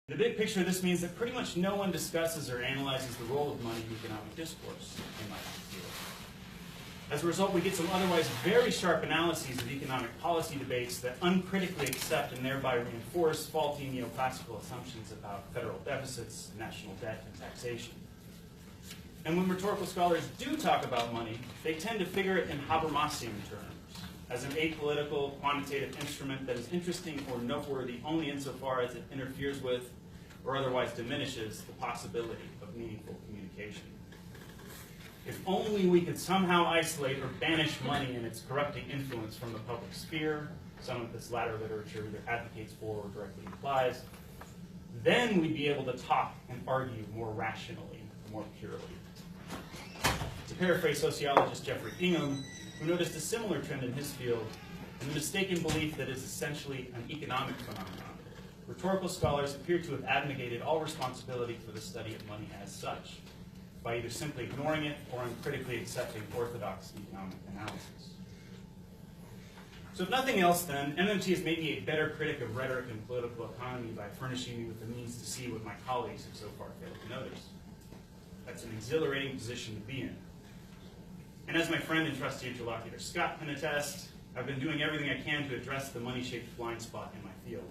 The big picture, this means that pretty much no one discusses or analyzes the role of money in economic discourse in my field. As a result, we get some otherwise very sharp analyses of economic policy debates that uncritically accept and thereby reinforce faulty neoclassical assumptions about federal deficits, national debt, and taxation. And when rhetorical scholars do talk about money, they tend to figure it in Habermasian terms, as an apolitical, quantitative instrument that is interesting or noteworthy only insofar as it interferes with or otherwise diminishes the possibility of meaningful communication. If only we could somehow isolate or banish money and its corrupting influence from the public sphere, some of this latter literature either advocates for or directly implies, then we'd be able to talk and argue more rationally, more purely. To paraphrase sociologist Jeffrey Ingham, who noticed a similar trend in his field, and the mistaken belief that is essentially an economic phenomenon, rhetorical scholars appear to have abnegated all responsibility for the study of money as such, by either simply ignoring it or uncritically accepting orthodox economic analysis. So if nothing else then, MMT has made me a better critic of rhetoric and political economy by furnishing me with the means to see what my colleagues have so far failed to notice. That's an exhilarating position to be in. And as my friend and trusty interlocutor Scott can attest, I've been doing everything I can to address the money-shaped blind spot in my field.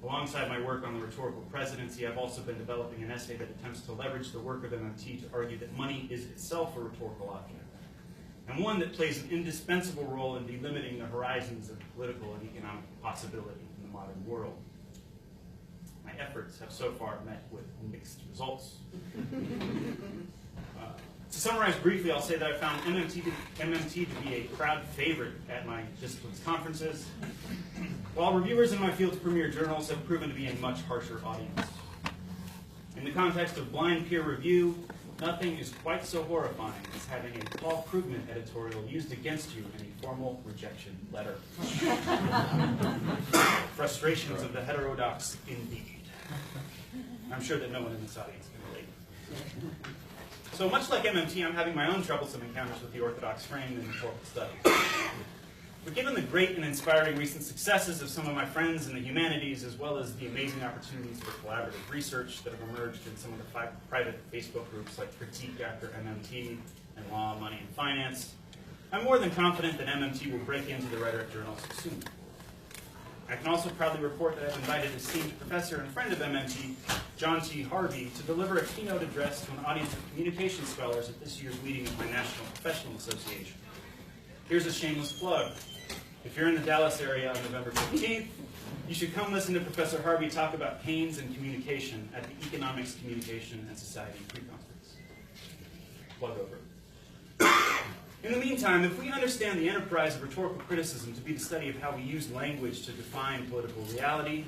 Alongside my work on the rhetorical presidency, I've also been developing an essay that attempts to leverage the work of MMT to argue that money is itself a rhetorical object, and one that plays an indispensable role in delimiting the horizons of political and economic possibility in the modern world. My efforts have so far met with mixed results. To summarize briefly, I'll say that I found MMT to be a crowd favorite at my discipline's conferences, while reviewers in my field's premier journals have proven to be a much harsher audience. In the context of blind peer review, nothing is quite so horrifying as having a Paul Krugman editorial used against you in a formal rejection letter. Frustrations of the heterodox indeed. I'm sure that no one in this audience can relate. So much like MMT, I'm having my own troublesome encounters with the orthodox frame in rhetorical studies. But given the great and inspiring recent successes of some of my friends in the humanities, as well as the amazing opportunities for collaborative research that have emerged in some of the private Facebook groups like Critique After MMT and Law, Money, and Finance, I'm more than confident that MMT will break into the rhetoric journals soon. I can also proudly report that I've invited esteemed professor and friend of MMT, John T. Harvey, to deliver a keynote address to an audience of communication scholars at this year's meeting of my National Professional Association. Here's a shameless plug. If you're in the Dallas area on November 15th, you should come listen to Professor Harvey talk about pains and communication at the Economics, Communication, and Society Pre-Conference. Plug over. In the meantime, if we understand the enterprise of rhetorical criticism to be the study of how we use language to define political reality,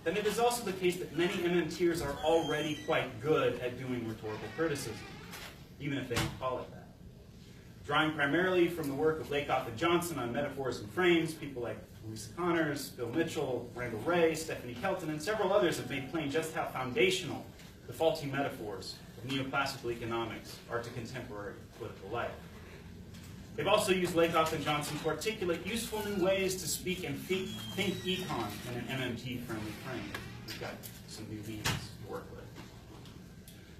then it is also the case that many MMTers are already quite good at doing rhetorical criticism, even if they don't call it that. Drawing primarily from the work of Lakoff and Johnson on metaphors and frames, people like Louisa Connors, Bill Mitchell, Randall Ray, Stephanie Kelton, and several others have made plain just how foundational the faulty metaphors of neoclassical economics are to contemporary political life. They've also used Lakoff and Johnson to articulate useful new ways to speak and think econ in an MMT-friendly frame. We've got some new means to work with.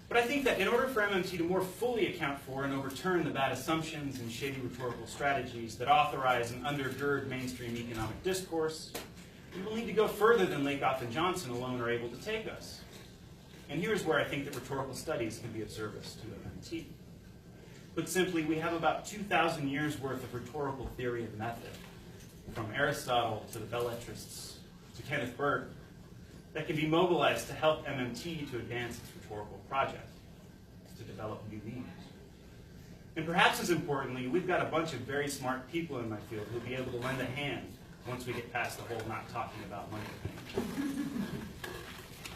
But I think that in order for MMT to more fully account for and overturn the bad assumptions and shady rhetorical strategies that authorize and undergird mainstream economic discourse, we will need to go further than Lakoff and Johnson alone are able to take us. And here's where I think that rhetorical studies can be of service to MMT. Put simply, we have about 2,000 years worth of rhetorical theory and method, from Aristotle to the belletrists to Kenneth Burke, that can be mobilized to help MMT to advance its rhetorical project, to develop new meanings. And perhaps as importantly, we've got a bunch of very smart people in my field who'll be able to lend a hand once we get past the whole not talking about money thing.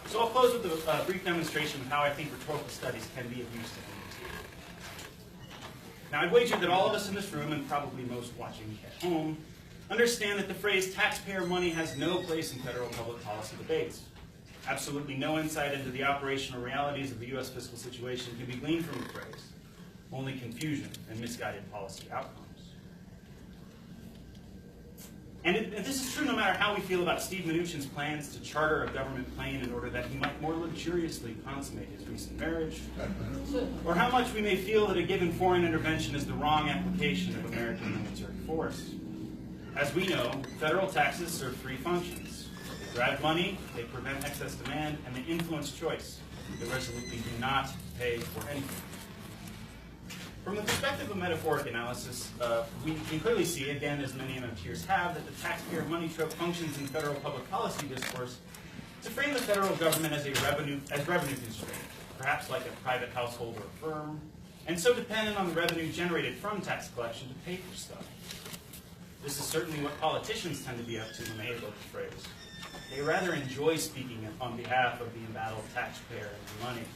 So I'll close with a brief demonstration of how I think rhetorical studies can be of use to MMT. Now, I'd wager that all of us in this room, and probably most watching at home, understand that the phrase taxpayer money has no place in federal public policy debates. Absolutely no insight into the operational realities of the U.S. fiscal situation can be gleaned from the phrase, only confusion and misguided policy outcomes. And this is true no matter how we feel about Steve Mnuchin's plans to charter a government plane in order that he might more luxuriously consummate his recent marriage, or how much we may feel that a given foreign intervention is the wrong application of American military force. As we know, federal taxes serve three functions. They drive money, they prevent excess demand, and they influence choice. They resolutely do not pay for anything. From the perspective of metaphoric analysis, we can clearly see, again, as many MMTers have, that the taxpayer money trope functions in federal public policy discourse to frame the federal government as revenue constraint, perhaps like a private household or firm, and so dependent on the revenue generated from tax collection to pay for stuff. This is certainly what politicians tend to be up to when they evoke the phrase. They rather enjoy speaking on behalf of the embattled taxpayer and their money,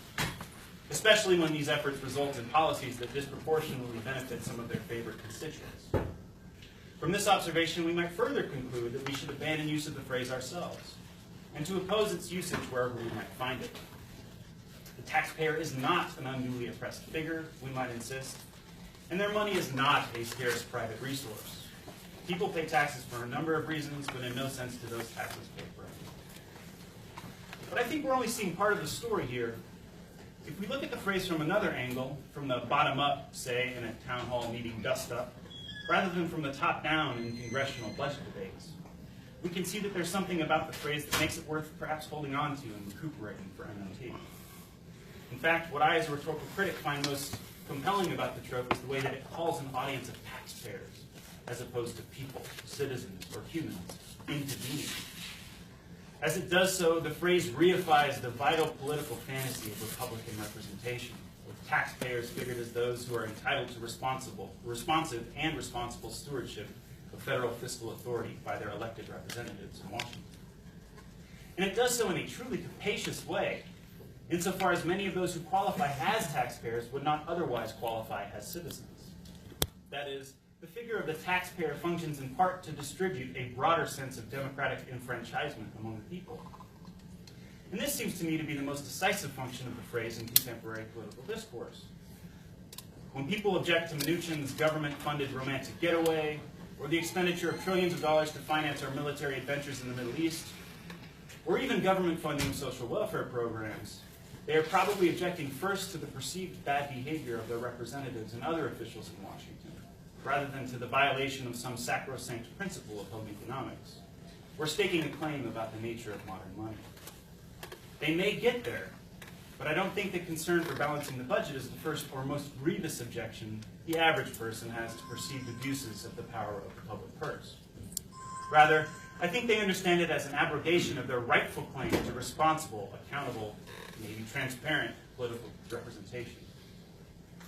especially when these efforts result in policies that disproportionately benefit some of their favorite constituents. From this observation, we might further conclude that we should abandon use of the phrase ourselves, and to oppose its usage wherever we might find it. The taxpayer is not an unduly oppressed figure, we might insist, and their money is not a scarce private resource. People pay taxes for a number of reasons, but in no sense do those taxes pay for anything. But I think we're only seeing part of the story here. If we look at the phrase from another angle, from the bottom up, say, in a town hall meeting dust-up, rather than from the top down in congressional budget debates, we can see that there's something about the phrase that makes it worth perhaps holding on to and recuperating for MMT. In fact, what I as a rhetorical critic find most compelling about the trope is the way that it calls an audience of taxpayers, as opposed to people, citizens, or humans, into being. As it does so, the phrase reifies the vital political fantasy of Republican representation, with taxpayers figured as those who are entitled to responsive and responsible stewardship of federal fiscal authority by their elected representatives in Washington. And it does so in a truly capacious way, insofar as many of those who qualify as taxpayers would not otherwise qualify as citizens. That is, the figure of the taxpayer functions in part to distribute a broader sense of democratic enfranchisement among the people. And this seems to me to be the most decisive function of the phrase in contemporary political discourse. When people object to Mnuchin's government-funded romantic getaway, or the expenditure of trillions of dollars to finance our military adventures in the Middle East, or even government funding of social welfare programs, they are probably objecting first to the perceived bad behavior of their representatives and other officials in Washington, rather than to the violation of some sacrosanct principle of home economics, or staking a claim about the nature of modern money. They may get there, but I don't think that concern for balancing the budget is the first or most grievous objection the average person has to perceived abuses of the power of the public purse. Rather, I think they understand it as an abrogation of their rightful claim to responsible, accountable, maybe transparent political representation.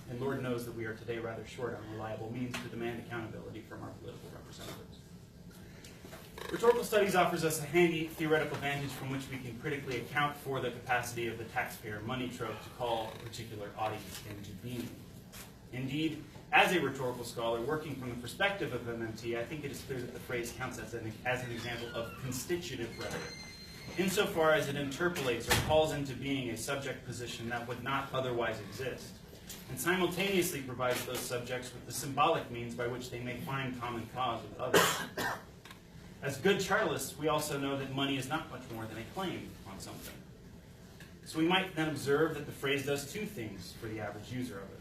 And Lord knows that we are today rather short on reliable means to demand accountability from our political representatives. Rhetorical studies offers us a handy theoretical vantage from which we can critically account for the capacity of the taxpayer money trope to call a particular audience into being. Indeed, as a rhetorical scholar working from the perspective of MMT, I think it is clear that the phrase counts as an example of constitutive rhetoric, insofar as it interpolates or calls into being a subject position that would not otherwise exist, and simultaneously provides those subjects with the symbolic means by which they may find common cause with others. As good chartists, we also know that money is not much more than a claim on something. So we might then observe that the phrase does two things for the average user of it.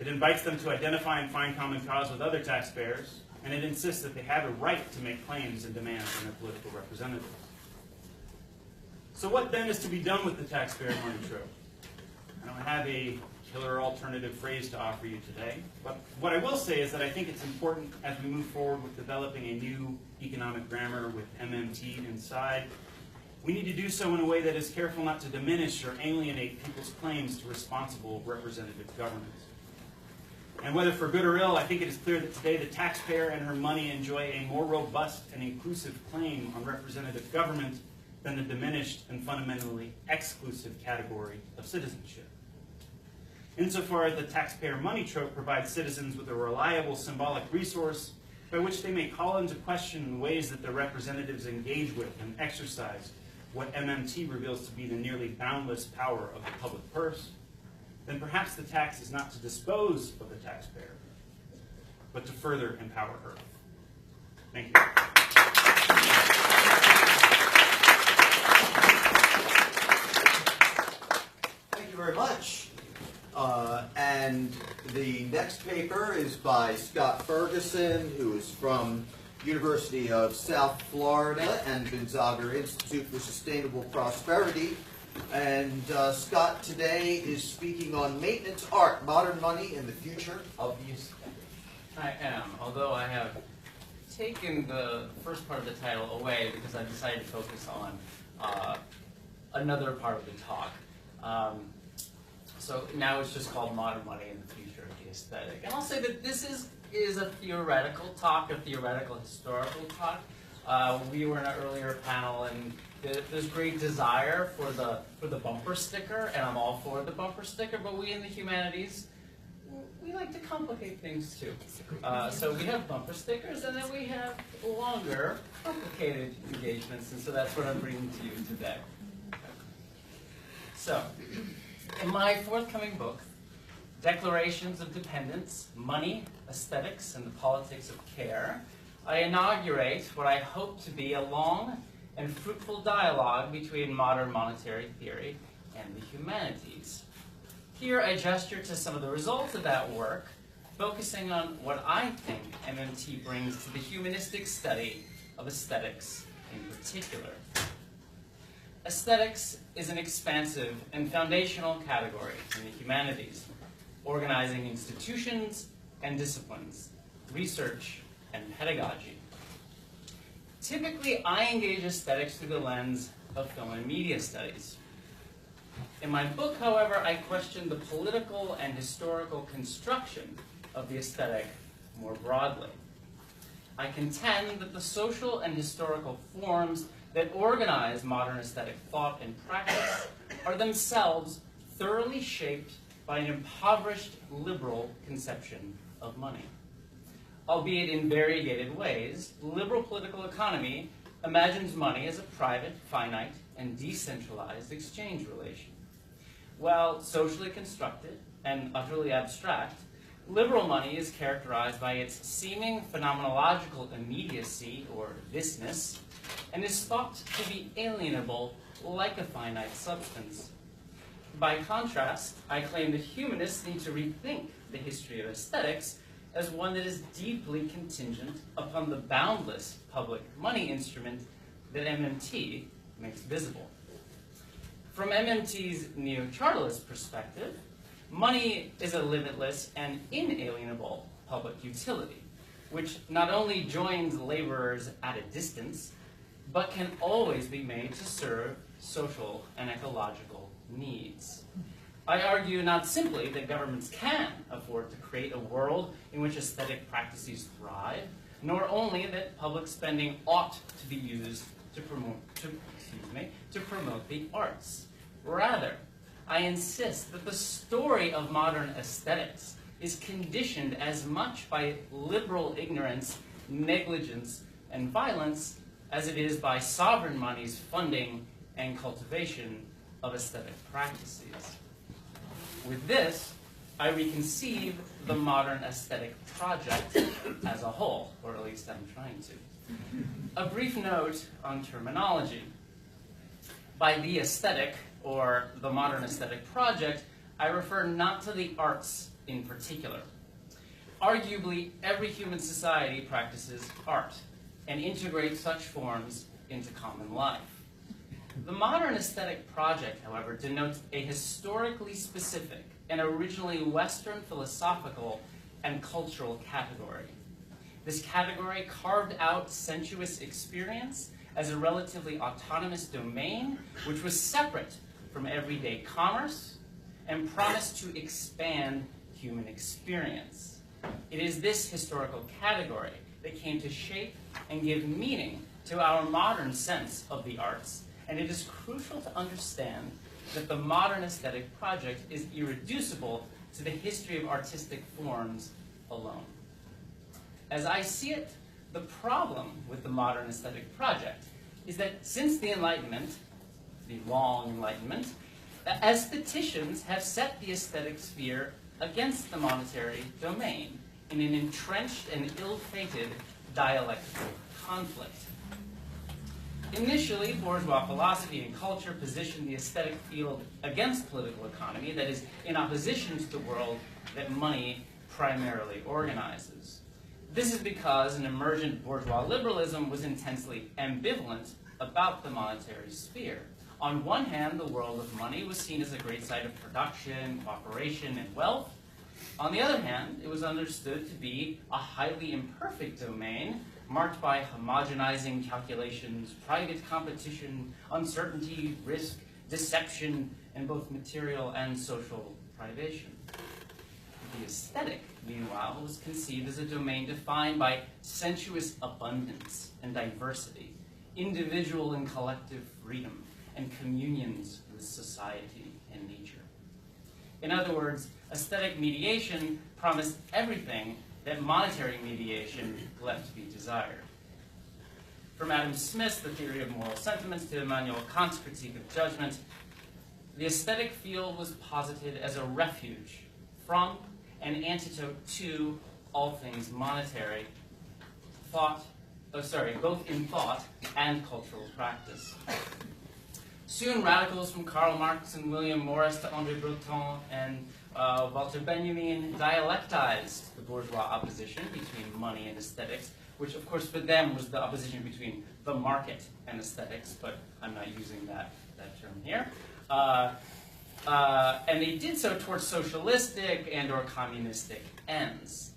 It invites them to identify and find common cause with other taxpayers, and it insists that they have a right to make claims and demands on their political representatives. So what then is to be done with the taxpayer money trope? I don't have a killer alternative phrase to offer you today, but what I will say is that I think it's important as we move forward with developing a new economic grammar with MMT inside, we need to do so in a way that is careful not to diminish or alienate people's claims to responsible representative government. And whether for good or ill, I think it is clear that today the taxpayer and her money enjoy a more robust and inclusive claim on representative government than the diminished and fundamentally exclusive category of citizenship. Insofar as the taxpayer money trope provides citizens with a reliable symbolic resource by which they may call into question ways that their representatives engage with and exercise what MMT reveals to be the nearly boundless power of the public purse, then perhaps the tax is not to dispose of the taxpayer, but to further empower her. Thank you. And the next paper is by Scott Ferguson, who is from University of South Florida and Gonzaga Institute for Sustainable Prosperity. And Scott today is speaking on maintenance art, modern money and the future of the aesthetic. I am, although I have taken the first part of the title away because I decided to focus on another part of the talk. So now it's just called Modern Money and the Future of the Aesthetic. And I'll say that this is a theoretical talk, a theoretical historical talk. We were in an earlier panel, and there's great desire for the bumper sticker, and I'm all for the bumper sticker, but we in the humanities, we like to complicate things too. So we have bumper stickers, and then we have longer, complicated engagements, and so that's what I'm bringing to you today. So, in my forthcoming book, Declarations of Dependence, Money, Aesthetics, and the Politics of Care, I inaugurate what I hope to be a long and fruitful dialogue between modern monetary theory and the humanities. Here I gesture to some of the results of that work, focusing on what I think MMT brings to the humanistic study of aesthetics in particular. Aesthetics is an expansive and foundational category in the humanities, organizing institutions and disciplines, research and pedagogy. Typically, I engage aesthetics through the lens of film and media studies. In my book, however, I question the political and historical construction of the aesthetic more broadly. I contend that the social and historical forms that organize modern aesthetic thought and practice are themselves thoroughly shaped by an impoverished liberal conception of money. Albeit in variegated ways, liberal political economy imagines money as a private, finite, and decentralized exchange relation. While socially constructed and utterly abstract, liberal money is characterized by its seeming phenomenological immediacy, or thisness, and is thought to be alienable like a finite substance. By contrast, I claim that humanists need to rethink the history of aesthetics as one that is deeply contingent upon the boundless public money instrument that MMT makes visible. From MMT's neo-chartalist perspective, money is a limitless and inalienable public utility, which not only joins laborers at a distance, but can always be made to serve social and ecological needs. I argue not simply that governments can afford to create a world in which aesthetic practices thrive, nor only that public spending ought to be used to promote the arts. Rather, I insist that the story of modern aesthetics is conditioned as much by liberal ignorance, negligence, and violence as it is by sovereign money's funding and cultivation of aesthetic practices. With this, I reconceive the modern aesthetic project as a whole, or at least I'm trying to. A brief note on terminology. By the aesthetic, or the modern aesthetic project, I refer not to the arts in particular. Arguably, every human society practices art and integrates such forms into common life. The modern aesthetic project, however, denotes a historically specific and originally Western philosophical and cultural category. This category carved out sensuous experience as a relatively autonomous domain which was separate from everyday commerce and promised to expand human experience. It is this historical category that came to shape and give meaning to our modern sense of the arts, and it is crucial to understand that the modern aesthetic project is irreducible to the history of artistic forms alone. As I see it, the problem with the modern aesthetic project is that since the Enlightenment, the long Enlightenment, aestheticians have set the aesthetic sphere against the monetary domain in an entrenched and ill-fated dialectical conflict. Initially, bourgeois philosophy and culture positioned the aesthetic field against political economy, that is, in opposition to the world that money primarily organizes. This is because an emergent bourgeois liberalism was intensely ambivalent about the monetary sphere. On one hand, the world of money was seen as a great site of production, cooperation, and wealth. On the other hand, it was understood to be a highly imperfect domain marked by homogenizing calculations, private competition, uncertainty, risk, deception, and both material and social privation. The aesthetic, meanwhile, was conceived as a domain defined by sensuous abundance and diversity, individual and collective freedom, and communions with society and nature. In other words, aesthetic mediation promised everything that monetary mediation left to be desired. From Adam Smith's The Theory of Moral Sentiments to Immanuel Kant's Critique of Judgment, the aesthetic field was posited as a refuge from and antidote to all things monetary, both in thought and cultural practice. Soon, radicals from Karl Marx and William Morris to André Breton and Walter Benjamin dialectized the bourgeois opposition between money and aesthetics, which of course for them was the opposition between the market and aesthetics, but I'm not using that term here. And they did so towards socialistic and or communistic ends,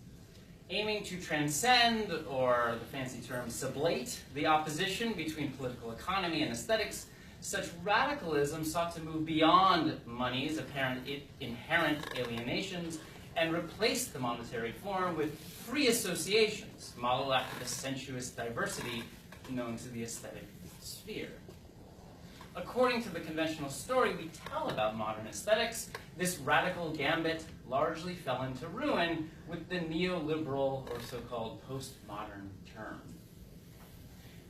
aiming to transcend, or the fancy term sublate, the opposition between political economy and aesthetics. Such radicalism sought to move beyond money's apparent inherent alienations and replace the monetary form with free associations, modeled after the sensuous diversity known to the aesthetic sphere. According to the conventional story we tell about modern aesthetics, this radical gambit largely fell into ruin with the neoliberal or so-called postmodern term.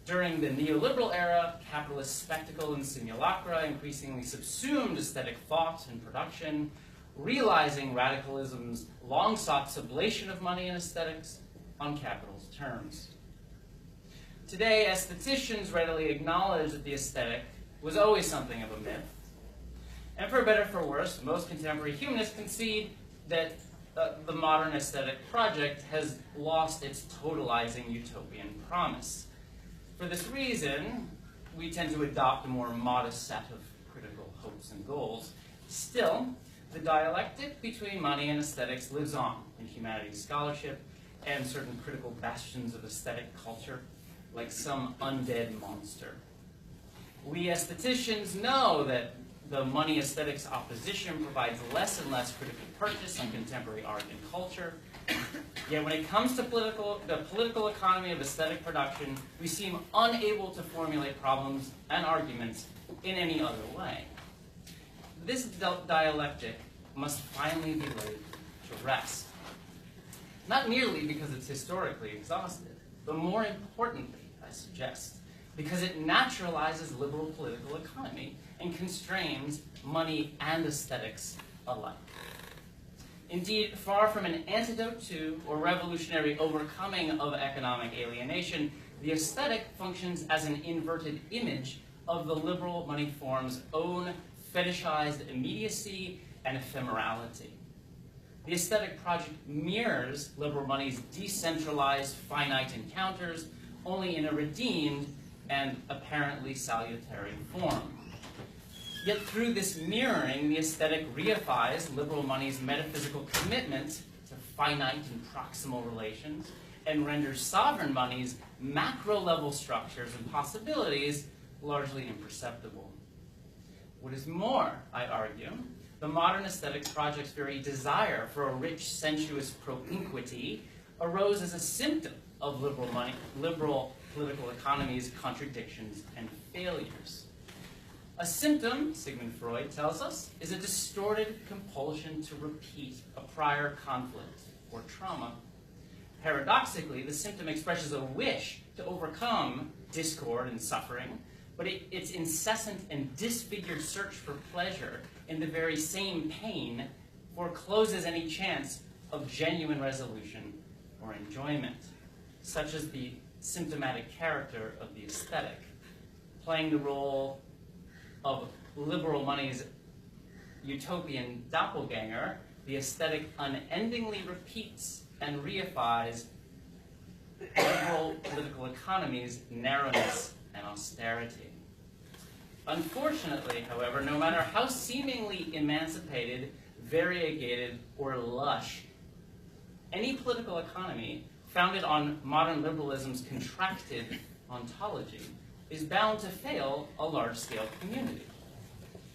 During the neoliberal era, capitalist spectacle and simulacra increasingly subsumed aesthetic thought and production, realizing radicalism's long-sought sublation of money and aesthetics on capital's terms. Today, aestheticians readily acknowledge that the aesthetic was always something of a myth. And for better or for worse, most contemporary humanists concede that the modern aesthetic project has lost its totalizing utopian promise. For this reason, we tend to adopt a more modest set of critical hopes and goals. Still, the dialectic between money and aesthetics lives on in humanities scholarship and certain critical bastions of aesthetic culture, like some undead monster. We aestheticians know that the money aesthetics opposition provides less and less critical purchase on contemporary art and culture. Yet when it comes to the political economy of aesthetic production, we seem unable to formulate problems and arguments in any other way. This dialectic must finally be laid to rest. Not merely because it's historically exhausted, but more importantly, I suggest, because it naturalizes liberal political economy and constrains money and aesthetics alike. Indeed, far from an antidote to or revolutionary overcoming of economic alienation, the aesthetic functions as an inverted image of the liberal money form's own fetishized immediacy and ephemerality. The aesthetic project mirrors liberal money's decentralized, finite encounters, only in a redeemed and apparently salutary form. Yet through this mirroring, the aesthetic reifies liberal money's metaphysical commitment to finite and proximal relations and renders sovereign money's macro-level structures and possibilities largely imperceptible. What is more, I argue, the modern aesthetic project's very desire for a rich, sensuous propinquity arose as a symptom of liberal political economy's contradictions and failures. A symptom, Sigmund Freud tells us, is a distorted compulsion to repeat a prior conflict or trauma. Paradoxically, the symptom expresses a wish to overcome discord and suffering, but its incessant and disfigured search for pleasure in the very same pain forecloses any chance of genuine resolution or enjoyment, such as the symptomatic character of the aesthetic. playing the role of liberal money's utopian doppelganger, the aesthetic unendingly repeats and reifies liberal political economy's narrowness and austerity. Unfortunately, however, no matter how seemingly emancipated, variegated, or lush, any political economy founded on modern liberalism's contracted ontology is bound to fail a large-scale community.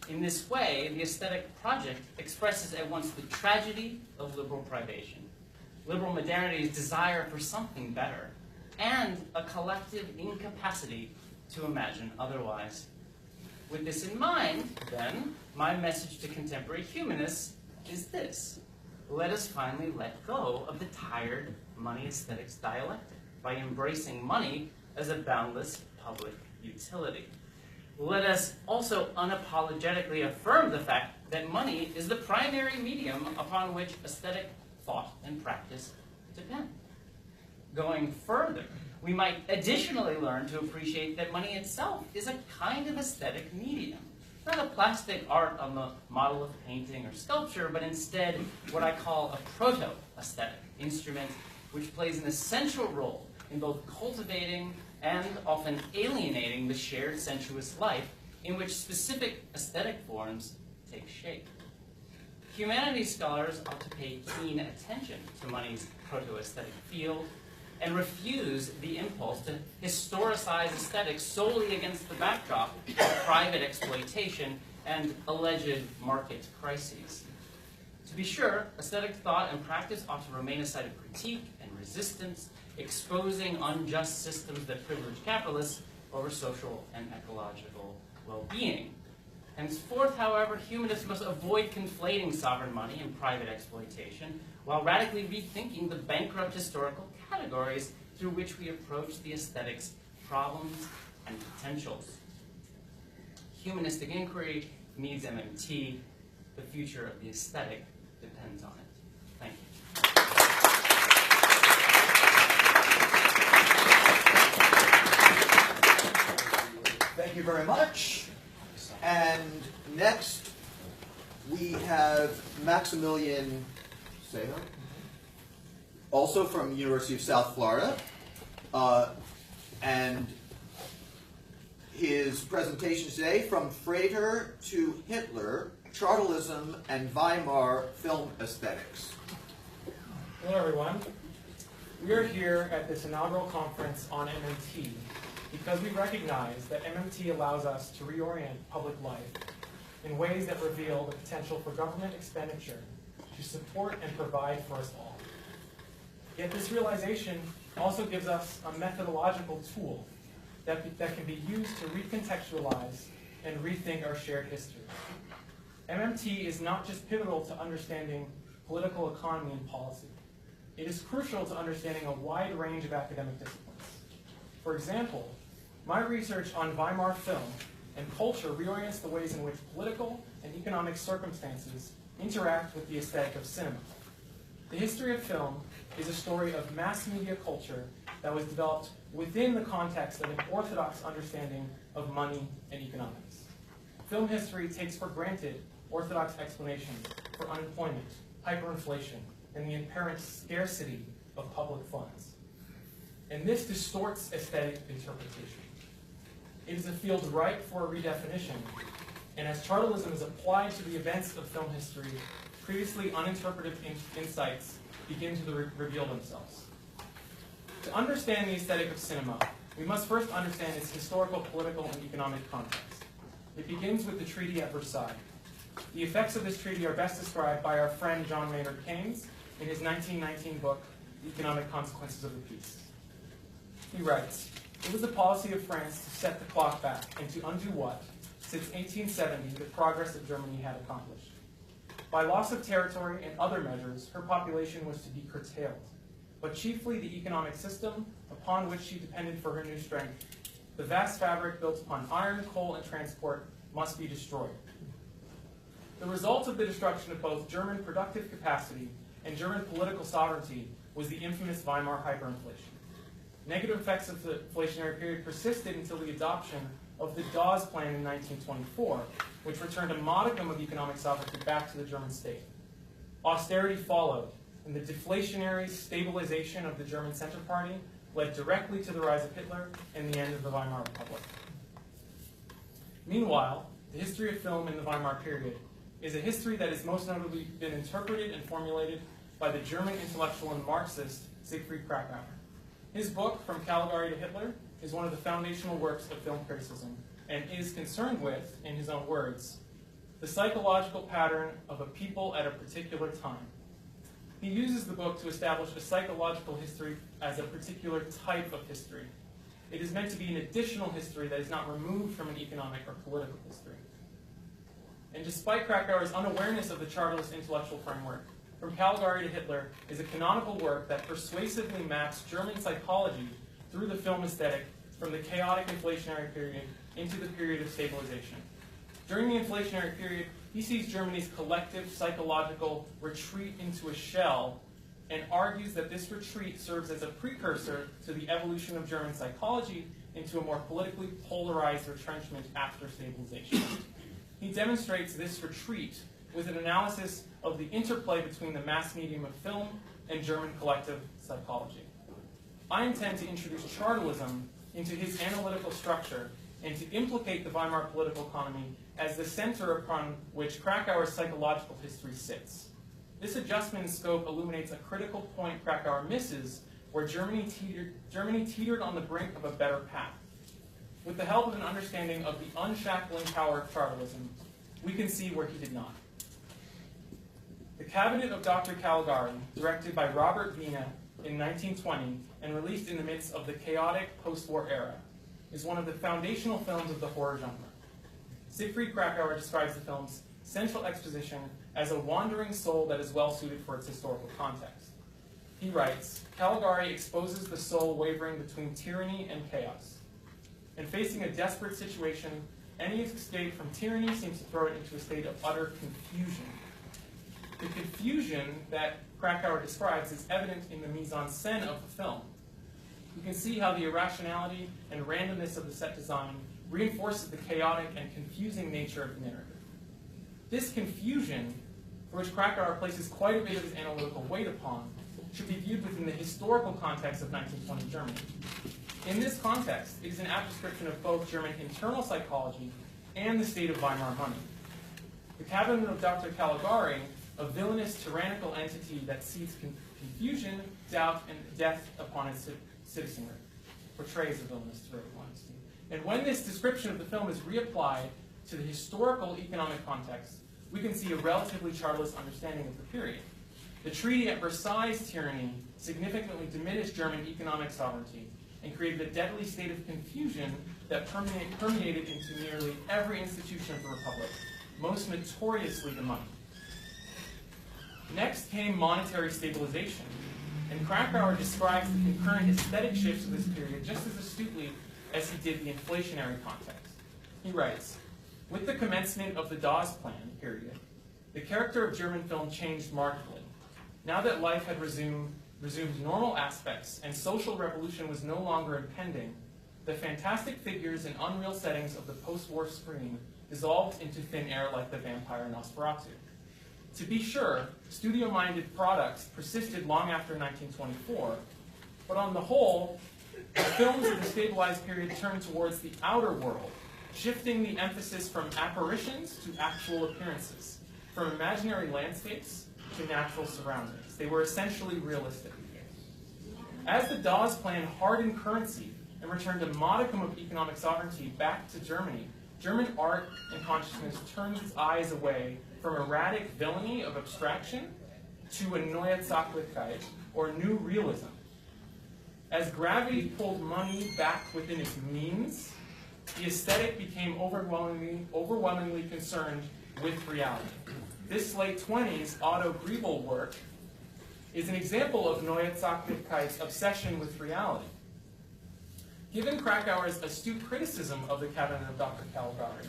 In this way, the aesthetic project expresses at once the tragedy of liberal privation, liberal modernity's desire for something better, and a collective incapacity to imagine otherwise. With this in mind, then, my message to contemporary humanists is this: let us finally let go of the tired money aesthetics dialectic by embracing money as a boundless public utility. Let us also unapologetically affirm the fact that money is the primary medium upon which aesthetic thought and practice depend. Going further, we might additionally learn to appreciate that money itself is a kind of aesthetic medium, not a plastic art on the model of painting or sculpture, but instead what I call a proto-aesthetic instrument which plays an essential role in both cultivating and often alienating the shared sensuous life in which specific aesthetic forms take shape. Humanities scholars ought to pay keen attention to money's proto-aesthetic field and refuse the impulse to historicize aesthetics solely against the backdrop of private exploitation and alleged market crises. To be sure, aesthetic thought and practice ought to remain a site of critique and resistance, exposing unjust systems that privilege capitalists over social and ecological well-being. Henceforth, however, humanists must avoid conflating sovereign money and private exploitation while radically rethinking the bankrupt historical categories through which we approach the aesthetics' problems and potentials. Humanistic inquiry needs MMT. The future of the aesthetic depends on it. Thank you. Thank you very much. And next, we have Maximilian Seijo, also from University of South Florida, and his presentation today, From Frater to Hitler, Chartalism and Weimar Film Aesthetics. Hello, everyone. We are here at this inaugural conference on MMT because we recognize that MMT allows us to reorient public life in ways that reveal the potential for government expenditure to support and provide for us all. Yet this realization also gives us a methodological tool that can be used to recontextualize and rethink our shared history. MMT is not just pivotal to understanding political economy and policy. It is crucial to understanding a wide range of academic disciplines. For example, my research on Weimar film and culture reorients the ways in which political and economic circumstances interact with the aesthetic of cinema. The history of film is a story of mass media culture that was developed within the context of an orthodox understanding of money and economics. Film history takes for granted orthodox explanations for unemployment, hyperinflation, and the apparent scarcity of public funds. And this distorts aesthetic interpretation. It is a field ripe for a redefinition, and as chartalism is applied to the events of film history, previously uninterpreted insights begin to reveal themselves. To understand the aesthetic of cinema, we must first understand its historical, political, and economic context. It begins with the Treaty at Versailles. The effects of this treaty are best described by our friend John Maynard Keynes in his 1919 book, The Economic Consequences of the Peace. He writes, "It was the policy of France to set the clock back and to undo what, since 1870, the progress that Germany had accomplished. By loss of territory and other measures, her population was to be curtailed, but chiefly the economic system upon which she depended for her new strength. The vast fabric built upon iron, coal, and transport must be destroyed." The result of the destruction of both German productive capacity and German political sovereignty was the infamous Weimar hyperinflation. Negative effects of the inflationary period persisted until the adoption of the Dawes Plan in 1924, which returned a modicum of economic sovereignty back to the German state. Austerity followed, and the deflationary stabilization of the German Center Party led directly to the rise of Hitler and the end of the Weimar Republic. Meanwhile, the history of film in the Weimar period is a history that has most notably been interpreted and formulated by the German intellectual and Marxist Siegfried Kracauer. His book, From Caligari to Hitler, is one of the foundational works of film criticism and is concerned with, in his own words, the psychological pattern of a people at a particular time. He uses the book to establish a psychological history as a particular type of history. It is meant to be an additional history that is not removed from an economic or political history. And despite Krakauer's unawareness of the Chartist intellectual framework, From Caligari to Hitler is a canonical work that persuasively maps German psychology through the film aesthetic from the chaotic inflationary period into the period of stabilization. During the inflationary period, he sees Germany's collective psychological retreat into a shell and argues that this retreat serves as a precursor to the evolution of German psychology into a more politically polarized retrenchment after stabilization. He demonstrates this retreat with an analysis of the interplay between the mass medium of film and German collective psychology. I intend to introduce Chartalism into his analytical structure and to implicate the Weimar political economy as the center upon which Krakauer's psychological history sits. This adjustment in scope illuminates a critical point Krakauer misses, where Germany teetered on the brink of a better path. With the help of an understanding of the unshackling power of Chartalism, we can see where he did not. The Cabinet of Dr. Caligari, directed by Robert Wiene in 1920 and released in the midst of the chaotic post-war era, is one of the foundational films of the horror genre. Siegfried Kracauer describes the film's central exposition as a wandering soul that is well suited for its historical context. He writes, Caligari exposes the soul wavering between tyranny and chaos. And facing a desperate situation, any escape from tyranny seems to throw it into a state of utter confusion. The confusion that Krakauer describes is evident in the mise-en-scène of the film. You can see how the irrationality and randomness of the set design reinforces the chaotic and confusing nature of the narrative. This confusion, for which Krakauer places quite a bit of his analytical weight upon, should be viewed within the historical context of 1920 Germany. In this context, it is an apt description of both German internal psychology and the state of Weimar money. The Cabinet of Dr. Caligari, a villainous, tyrannical entity that seeds confusion, doubt, and death upon its citizenry, portrays a villainous, tyrannical entity. And when this description of the film is reapplied to the historical economic context, we can see a relatively Chartist understanding of the period. The Treaty at Versailles' tyranny significantly diminished German economic sovereignty and created a deadly state of confusion that permeated into nearly every institution of the Republic, most notoriously the money. Next came monetary stabilization, and Krakauer describes the concurrent aesthetic shifts of this period just as astutely as he did the inflationary context. He writes, with the commencement of the Dawes Plan period, the character of German film changed markedly. Now that life had resumed normal aspects and social revolution was no longer impending, the fantastic figures and unreal settings of the post-war screen dissolved into thin air like the vampire Nosferatu. To be sure, studio-minded products persisted long after 1924, but on the whole, the films of the stabilized period turned towards the outer world, shifting the emphasis from apparitions to actual appearances, from imaginary landscapes to natural surroundings. They were essentially realistic. As the Dawes Plan hardened currency and returned a modicum of economic sovereignty back to Germany, German art and consciousness turned its eyes away from erratic villainy of abstraction to a Neue Sachlichkeit, or new realism. As gravity pulled money back within its means, the aesthetic became overwhelmingly concerned with reality. This late 20s Otto Griebel work is an example of Neue Sachlichkeit's obsession with reality. Given Krakauer's astute criticism of the Cabinet of Dr. Caligari,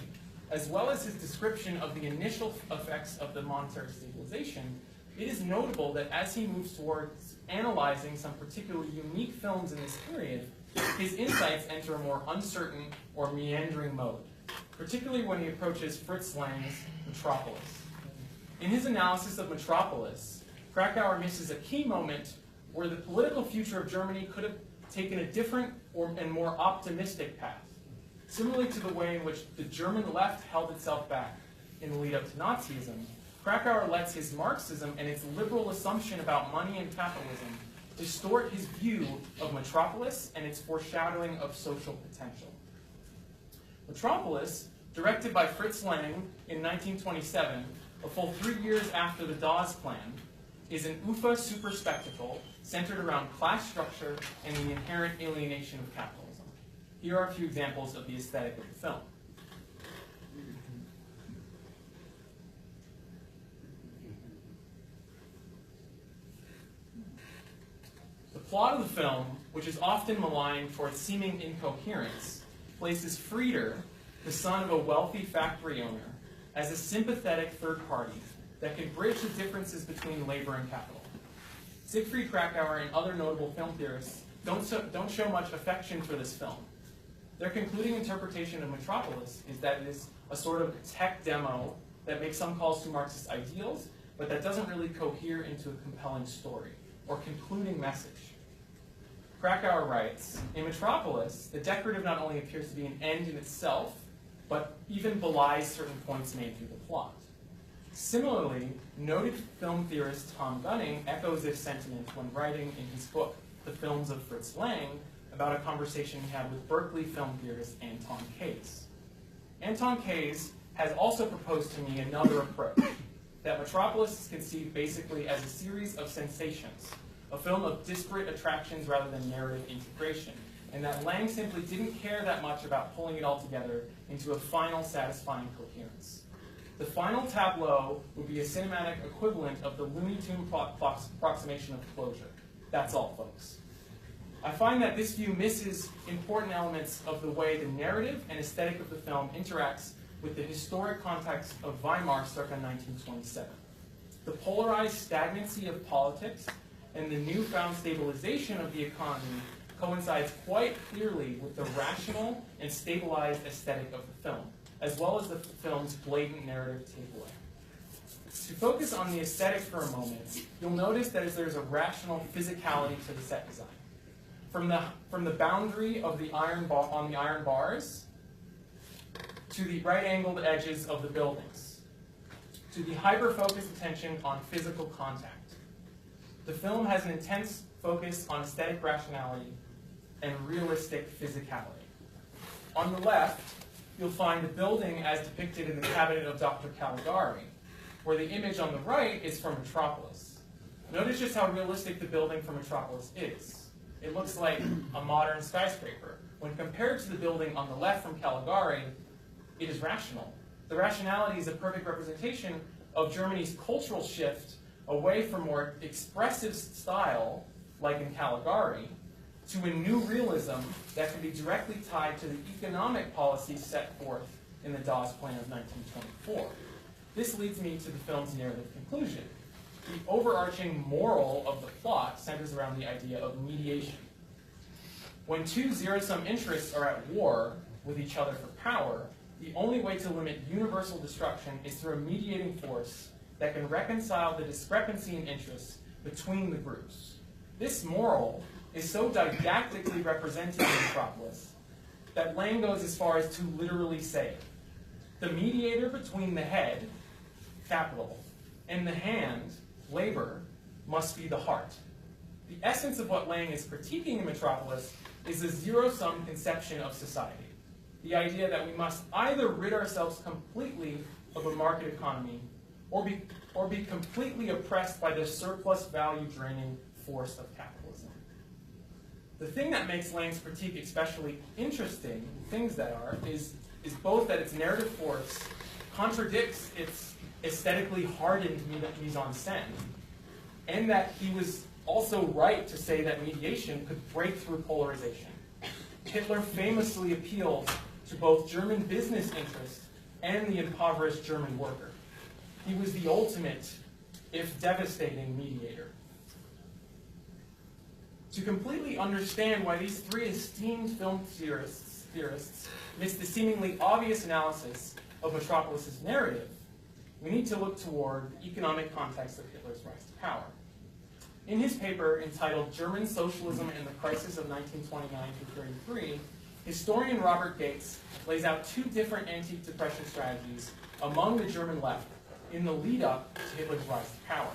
as well as his description of the initial effects of the monetary stabilization, it is notable that as he moves towards analyzing some particularly unique films in this period, his insights enter a more uncertain or meandering mode, particularly when he approaches Fritz Lang's Metropolis. In his analysis of Metropolis, Krakauer misses a key moment where the political future of Germany could have taken a different and more optimistic path, similarly to the way in which the German left held itself back in the lead-up to Nazism. Krakauer lets his Marxism and its liberal assumption about money and capitalism distort his view of Metropolis and its foreshadowing of social potential. Metropolis, directed by Fritz Lang in 1927, a full 3 years after the Dawes Plan, is an UFA super spectacle centered around class structure and the inherent alienation of capitalism. Here are a few examples of the aesthetic of the film. The plot of the film, which is often maligned for its seeming incoherence, places Frieder, the son of a wealthy factory owner, as a sympathetic third party that can bridge the differences between labor and capital. Siegfried Krakauer and other notable film theorists don't show much affection for this film. Their concluding interpretation of Metropolis is that it is a sort of tech demo that makes some calls to Marxist ideals, but that doesn't really cohere into a compelling story or concluding message. Krakauer writes, in Metropolis, the decorative not only appears to be an end in itself, but even belies certain points made through the plot. Similarly, noted film theorist Tom Gunning echoes this sentiment when writing in his book, The Films of Fritz Lang, about a conversation he had with Berkeley film theorist Anton Kayes. Anton Kayes has also proposed to me another approach, that Metropolis is conceived basically as a series of sensations, a film of disparate attractions rather than narrative integration, and that Lang simply didn't care that much about pulling it all together into a final satisfying coherence. The final tableau would be a cinematic equivalent of the Looney Tune approximation of closure. That's all, folks. I find that this view misses important elements of the way the narrative and aesthetic of the film interacts with the historic context of Weimar circa 1927. The polarized stagnancy of politics and the newfound stabilization of the economy coincides quite clearly with the rational and stabilized aesthetic of the film, as well as the film's blatant narrative takeaway. To focus on the aesthetic for a moment, you'll notice that there's a rational physicality to the set design. From the boundary of the iron bars to the right-angled edges of the buildings, to the hyper-focused attention on physical contact. The film has an intense focus on aesthetic rationality and realistic physicality. On the left, you'll find the building as depicted in the cabinet of Dr. Caligari, where the image on the right is from Metropolis. Notice just how realistic the building from Metropolis is. It looks like a modern skyscraper. When compared to the building on the left from Caligari, it is rational. The rationality is a perfect representation of Germany's cultural shift away from more expressive style, like in Caligari, to a new realism that can be directly tied to the economic policies set forth in the Dawes Plan of 1924. This leads me to the film's narrative conclusion. The overarching moral of the plot centers around the idea of mediation. When two zero-sum interests are at war with each other for power, the only way to limit universal destruction is through a mediating force that can reconcile the discrepancy in interests between the groups. This moral is so didactically represented in Metropolis that Lang goes as far as to literally say, the mediator between the head, capital, and the hand, labor, must be the heart. The essence of what Lang is critiquing in Metropolis is a zero-sum conception of society. The idea that we must either rid ourselves completely of a market economy or be completely oppressed by the surplus value-draining force of capitalism. The thing that makes Lang's critique especially interesting, is both that its narrative force contradicts its aesthetically hardened mise-en-scène, and that he was also right to say that mediation could break through polarization. Hitler famously appealed to both German business interests and the impoverished German worker. He was the ultimate, if devastating, mediator. To completely understand why these three esteemed film theorists missed the seemingly obvious analysis of Metropolis' narrative, we need to look toward the economic context of Hitler's rise to power. In his paper entitled German Socialism and the Crisis of 1929-33, historian Robert Gates lays out two different anti-depression strategies among the German left in the lead-up to Hitler's rise to power.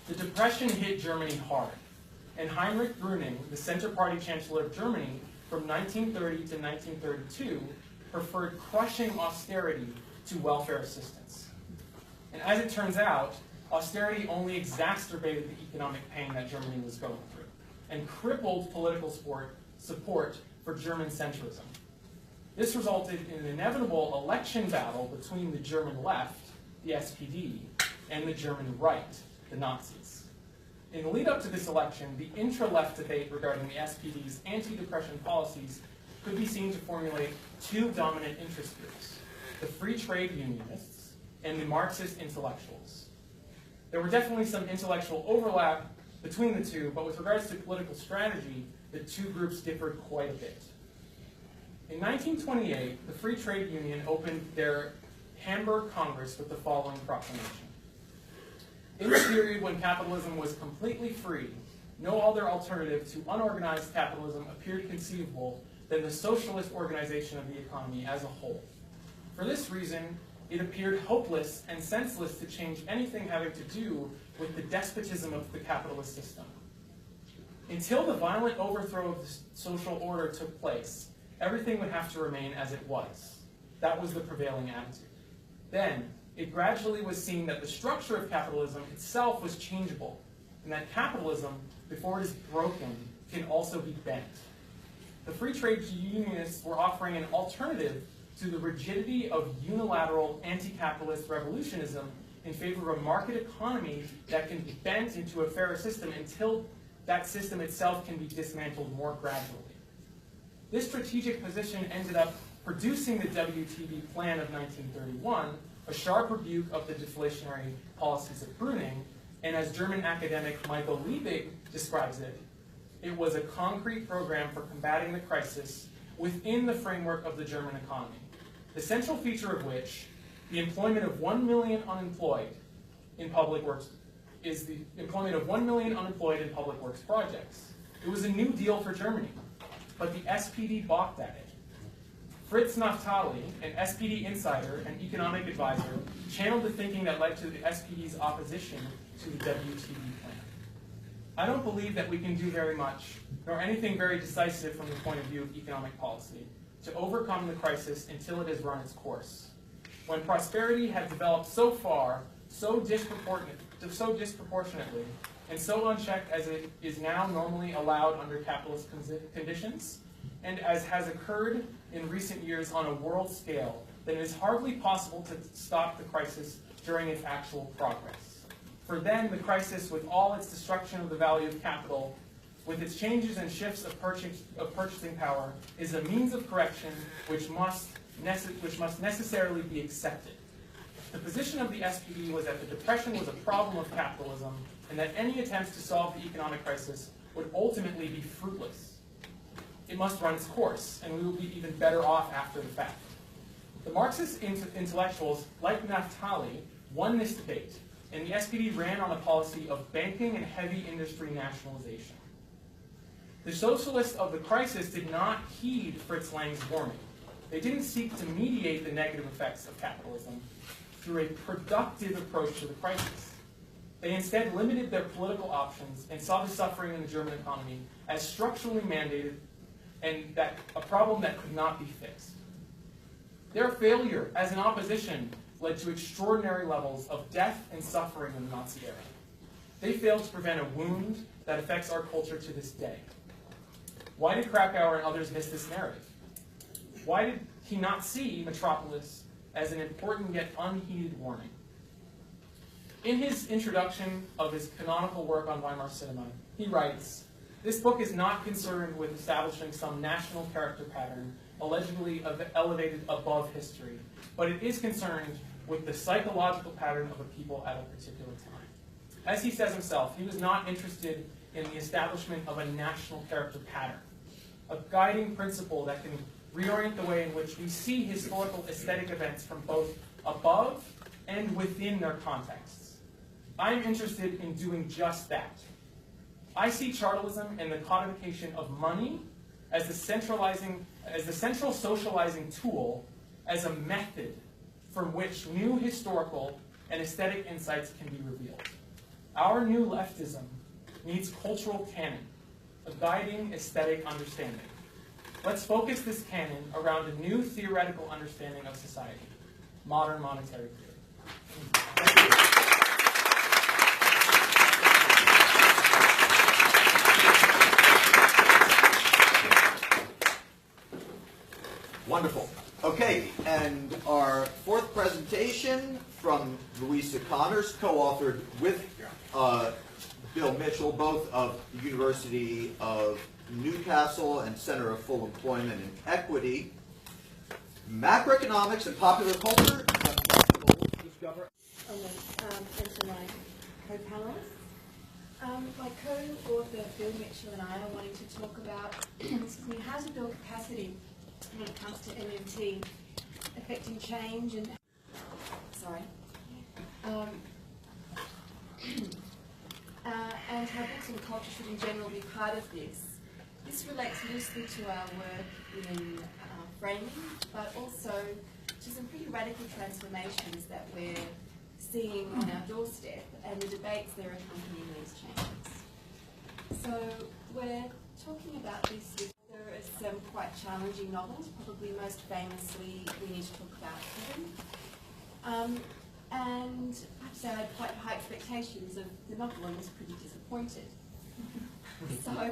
The Depression hit Germany hard, and Heinrich Brüning, the Center Party Chancellor of Germany from 1930 to 1932, preferred crushing austerity to welfare assistance. And as it turns out, austerity only exacerbated the economic pain that Germany was going through and crippled political support for German centrism. This resulted in an inevitable election battle between the German left, the SPD, and the German right, the Nazis. In the lead up to this election, the intra-left debate regarding the SPD's anti-depression policies could be seen to formulate two dominant interest groups, the free trade unionists and the Marxist intellectuals. There were definitely some intellectual overlap between the two, but with regards to political strategy, the two groups differed quite a bit. In 1928, the Free Trade Union opened their Hamburg Congress with the following proclamation. In the period when capitalism was completely free, no other alternative to unorganized capitalism appeared conceivable than the socialist organization of the economy as a whole. For this reason, it appeared hopeless and senseless to change anything having to do with the despotism of the capitalist system. Until the violent overthrow of the social order took place, everything would have to remain as it was. That was the prevailing attitude. Then, it gradually was seen that the structure of capitalism itself was changeable, and that capitalism, before it is broken, can also be bent. The free trade unionists were offering an alternative to the rigidity of unilateral anti-capitalist revolutionism in favor of a market economy that can be bent into a fairer system until that system itself can be dismantled more gradually. This strategic position ended up producing the WTB plan of 1931, a sharp rebuke of the deflationary policies of Brüning, and as German academic Michael Liebig describes it, it was a concrete program for combating the crisis within the framework of the German economy, the central feature of which, the employment of 1 million unemployed in public works, is the employment of 1 million unemployed in public works projects. It was a new deal for Germany, but the SPD balked at it. Fritz Naftali, an SPD insider and economic advisor, channeled the thinking that led to the SPD's opposition to the WTB plan. I don't believe that we can do very much, nor anything very decisive from the point of view of economic policy, to overcome the crisis until it has run its course. When prosperity had developed so far, so disproportionately, and so unchecked as it is now normally allowed under capitalist conditions, and as has occurred in recent years on a world scale, then it is hardly possible to stop the crisis during its actual progress. For then, the crisis, with all its destruction of the value of capital, with its changes and shifts of purchasing power, is a means of correction which must necessarily be accepted. The position of the SPD was that the Depression was a problem of capitalism, and that any attempts to solve the economic crisis would ultimately be fruitless. It must run its course, and we will be even better off after the fact. The Marxist intellectuals, like Naftali, won this debate, and the SPD ran on a policy of banking and heavy industry nationalization. The socialists of the crisis did not heed Fritz Lang's warning. They didn't seek to mediate the negative effects of capitalism through a productive approach to the crisis. They instead limited their political options and saw the suffering in the German economy as structurally mandated and that a problem that could not be fixed. Their failure as an opposition led to extraordinary levels of death and suffering in the Nazi era. They failed to prevent a wound that affects our culture to this day. Why did Krakauer and others miss this narrative? Why did he not see Metropolis as an important yet unheeded warning? In his introduction of his canonical work on Weimar cinema, he writes, "This book is not concerned with establishing some national character pattern allegedly elevated above history, but it is concerned with the psychological pattern of a people at a particular time." As he says himself, he was not interested in the establishment of a national character pattern, a guiding principle that can reorient the way in which we see historical aesthetic events from both above and within their contexts. I'm interested in doing just that. I see chartalism and the codification of money as the central socializing tool, as a method from which new historical and aesthetic insights can be revealed. Our new leftism needs cultural canon, a guiding aesthetic understanding. Let's focus this canon around a new theoretical understanding of society, modern monetary theory. Thank you. Wonderful. Okay, and our fourth presentation from Louisa Connors, co-authored with Bill Mitchell, both of the University of Newcastle and Center of Full Employment and Equity. Macroeconomics and popular culture. And to my co-panelists. My co-author Bill Mitchell and I are wanting to talk about how to build capacity when it comes to MMT affecting change and and how books and culture should in general be part of this. This relates loosely to our work in framing, but also to some pretty radical transformations that we're seeing on our doorstep and the debates that are accompanying these changes. So we're talking about this with there are some quite challenging novels, probably most famously we need to talk about Heaven. And I have to say I had quite high expectations of the novel and was pretty disappointed. So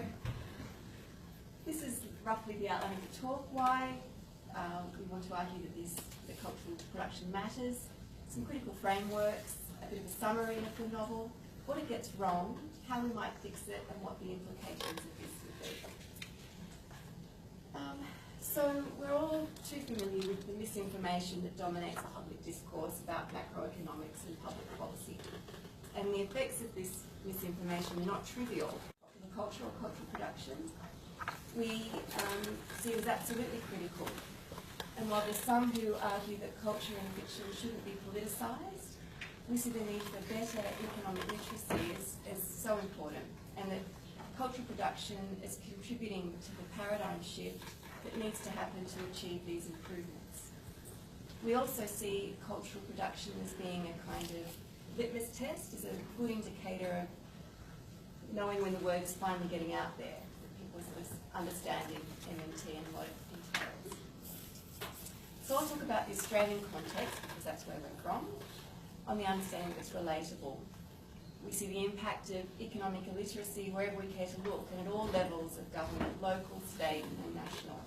this is roughly the outline of the talk. Why we want to argue that cultural production matters, some critical frameworks, a bit of a summary of the novel, what it gets wrong, how we might fix it, and what the implications of this would be. So we're all too familiar with the misinformation that dominates public discourse about macroeconomics and public policy. And the effects of this misinformation are not trivial. Popular culture or cultural production, we see it as absolutely critical. And while there's some who argue that culture and fiction shouldn't be politicised, we see the need for better economic literacy as so important, and that cultural production is contributing to the paradigm shift that needs to happen to achieve these improvements. We also see cultural production as being a kind of litmus test, as a good indicator of knowing when the word is finally getting out there, that people are sort of understanding MMT and what it entails. So I'll talk about the Australian context, because that's where we're from, on the understanding that it's relatable. We see the impact of economic illiteracy wherever we care to look, and at all levels of government, local, state, and national.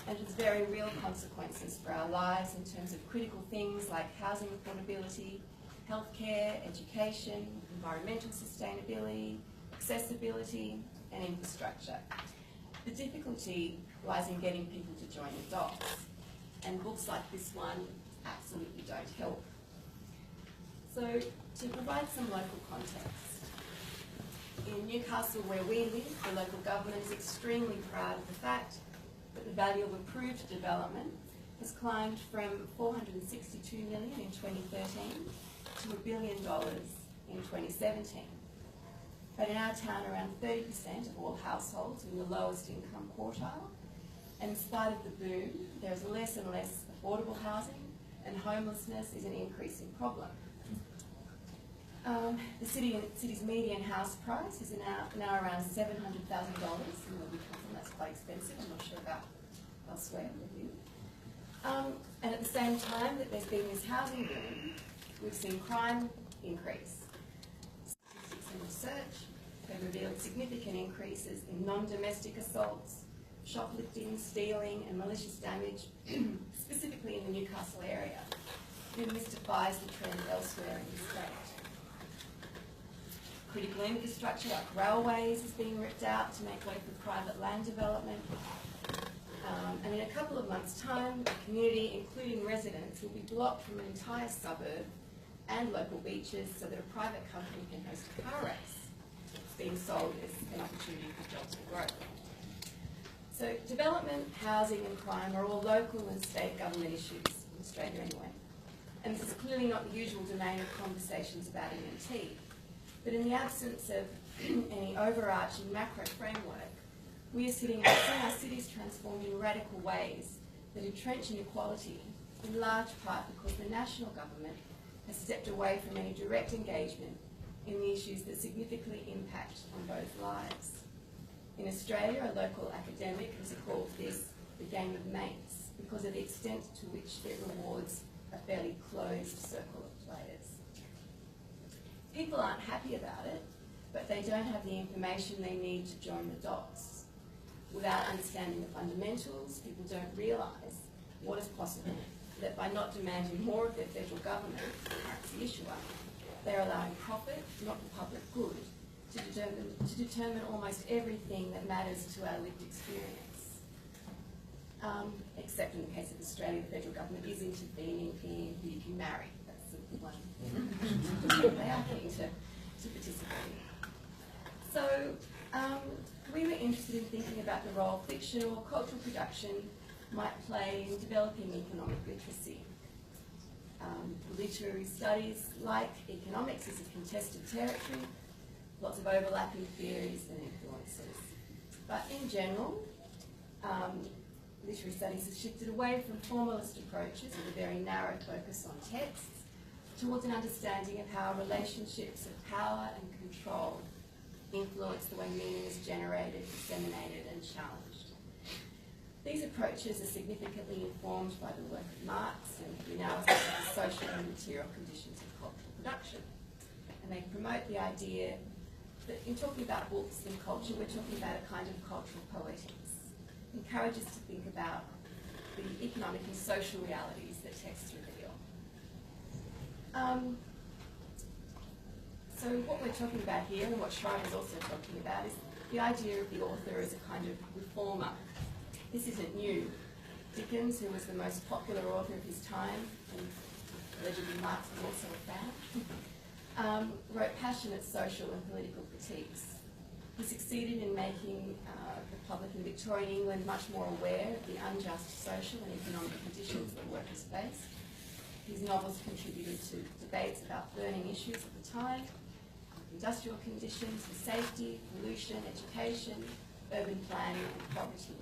And it's very real consequences for our lives in terms of critical things like housing affordability, healthcare, education, environmental sustainability, accessibility, and infrastructure. The difficulty lies in getting people to join the dots, and books like this one absolutely don't help. So, to provide some local context, in Newcastle where we live, the local government is extremely proud of the fact that the value of approved development has climbed from $462 million in 2013 to $1 billion in 2017. But in our town, around 30% of all households are in the lowest income quartile, and in spite of the boom, there is less and less affordable housing, and homelessness is an increasing problem. The city's median house price is now around $700,000, and where we come from, that's quite expensive. I'm not sure about elsewhere with you. And at the same time that there's been this housing boom, we've seen crime increase. Statistics and research have revealed significant increases in non-domestic assaults, shoplifting, stealing, and malicious damage, specifically in the Newcastle area. It mystifies the trend elsewhere in the state. Critical infrastructure like railways is being ripped out to make way for private land development. And in a couple of months' time, the community, including residents, will be blocked from an entire suburb and local beaches so that a private company can host a car race. being sold as an opportunity for jobs and growth. So development, housing and crime are all local and state government issues in Australia anyway. And this is clearly not the usual domain of conversations about MMT. But in the absence of any overarching macro framework, we are seeing our cities transformed in radical ways that entrench inequality, in large part because the national government has stepped away from any direct engagement in the issues that significantly impact on both lives. In Australia, a local academic has called this the game of mates because of the extent to which it rewards a fairly closed circle of players. People aren't happy about it, but they don't have the information they need to join the dots. Without understanding the fundamentals, people don't realise what is possible, that by not demanding more of their federal government, the currency issuer, they're allowing profit, not the public good, to determine almost everything that matters to our lived experience. Except in the case of Australia, the federal government is intervening in who you can marry. That's the one they are keen to participate in. So we were interested in thinking about the role fiction or cultural production might play in developing economic literacy. Literary studies, like economics, is a contested territory, lots of overlapping theories and influences. But in general, literary studies has shifted away from formalist approaches with a very narrow focus on texts towards an understanding of how relationships of power and control influence the way meaning is generated, disseminated and challenged. These approaches are significantly informed by the work of Maxx and the analysis of the social and material conditions of cultural production. And they promote the idea that in talking about books and culture, we're talking about a kind of cultural poetics. Encourage us to think about the economic and social realities that texts reveal. So what we're talking about here, and what Schreiber's also talking about, is the idea of the author as a kind of reformer. This isn't new. Dickens, who was the most popular author of his time, and allegedly Marx was also a fan, wrote passionate social and political critiques. He succeeded in making the public in Victorian England much more aware of the unjust social and economic conditions that workers faced. His novels contributed to debates about burning issues at the time, industrial conditions, safety, pollution, education, urban planning and poverty.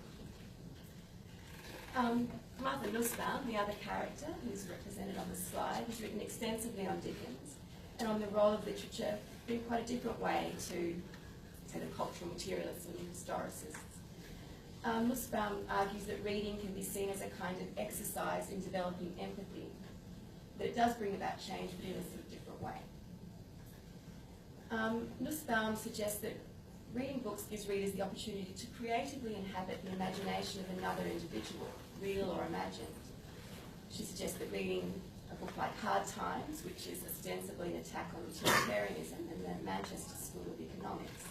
Martha Nussbaum, the other character who's represented on the slide, has written extensively on Dickens and on the role of literature in quite a different way to, say, the cultural materialists and historicists. Nussbaum argues that reading can be seen as a kind of exercise in developing empathy, that it does bring about change, but in a sort of different way. Nussbaum suggests that reading books gives readers the opportunity to creatively inhabit the imagination of another individual, real or imagined. She suggests that reading a book like Hard Times, which is ostensibly an attack on utilitarianism and the Manchester School of Economics,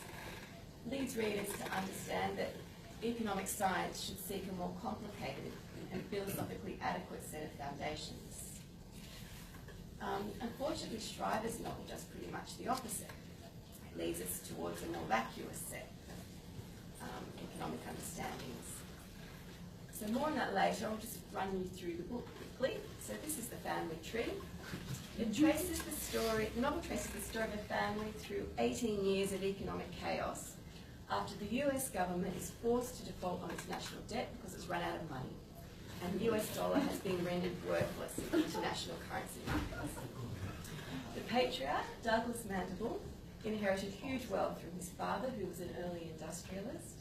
leads readers to understand that economic science should seek a more complicated and philosophically adequate set of foundations. Unfortunately, Schreiber's novel does pretty much the opposite. It leads us towards a more vacuous set of economic understandings. So more on that later. I'll just run you through the book quickly. So this is the family tree. It traces the story, the novel traces the story of a family through 18 years of economic chaos after the US government is forced to default on its national debt because it's run out of money, and the US dollar has been rendered worthless in international currency markets. The patriarch, Douglas Mandible, inherited huge wealth from his father, who was an early industrialist.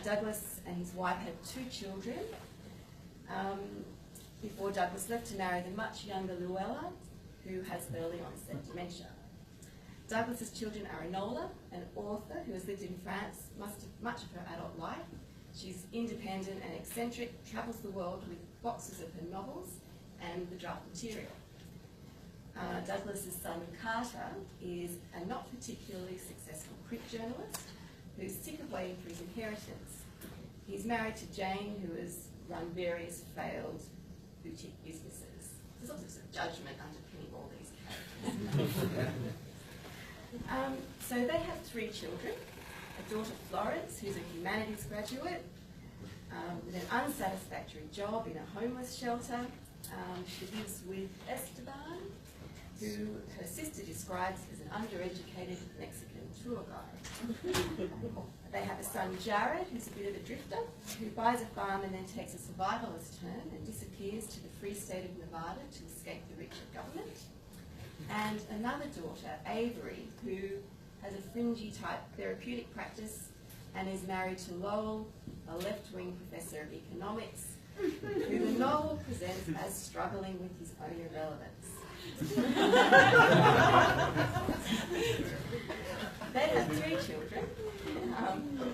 Douglas and his wife had 2 children before Douglas left to marry the much younger Luella, who has early onset dementia. Douglas's children are Enola, an author who has lived in France much of her adult life. She's independent and eccentric, travels the world with boxes of her novels and the draft material. Douglas's son Carter is a not particularly successful print journalist who's sick of waiting for his inheritance. He's married to Jane, who has run various failed boutique businesses. There's lots of judgment underpinning all these characters. So they have 3 children. A daughter, Florence, who's a humanities graduate, with an unsatisfactory job in a homeless shelter. She lives with Esteban, who her sister describes as an undereducated Mexican tour guide. They have a son, Jared, who's a bit of a drifter, who buys a farm and then takes a survivalist turn and disappears to the free state of Nevada to escape the reach of government. And another daughter, Avery, who has a fringy type therapeutic practice and is married to Lowell, a left-wing professor of economics, who the novel presents as struggling with his own irrelevance. They have 3 children.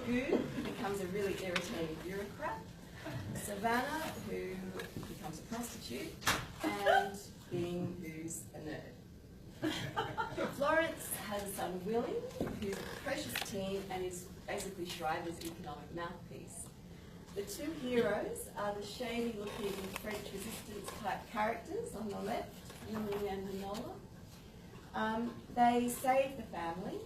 Gu becomes a really irritating bureaucrat, Savannah, who becomes a prostitute, and Bing, who's a nerd. Florence has a son, Willie, who's a precocious teen and is basically Shriver's economic mouthpiece. The 2 heroes are the shady-looking French resistance type characters on the left, Lily and Manola. They save the family,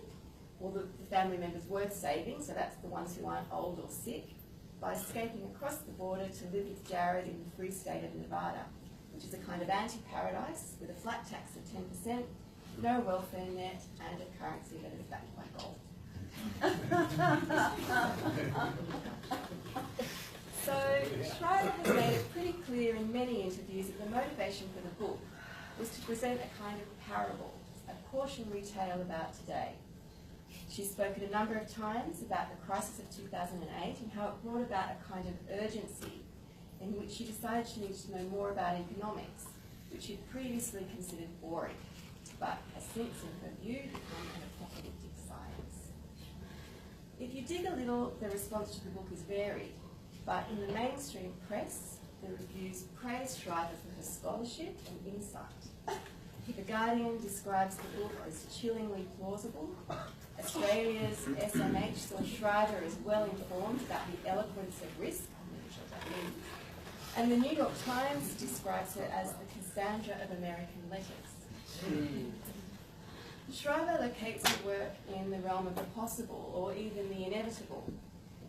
or the family members worth saving, so that's the ones who aren't old or sick, by escaping across the border to live with Jared in the free state of Nevada, which is a kind of anti-paradise with a flat tax of 10%, no welfare net, and a currency that is backed by gold. So Shriver has made it pretty clear in many interviews that the motivation for the book was to present a kind of parable, a cautionary tale about today. She's spoken a number of times about the crisis of 2008 and how it brought about a kind of urgency in which she decided she needed to know more about economics, which she'd previously considered boring, but has since, in her view, become an apocalyptic science. If you dig a little, the response to the book is varied, but in the mainstream press, the reviews praise Shriver for her scholarship and insight. The Guardian describes the book as chillingly plausible. Australia's SMH saw Shriver as well informed about the eloquence of risk, I'm not sure what that means. And the New York Times describes her as the Cassandra of American letters. Shriver locates her work in the realm of the possible or even the inevitable,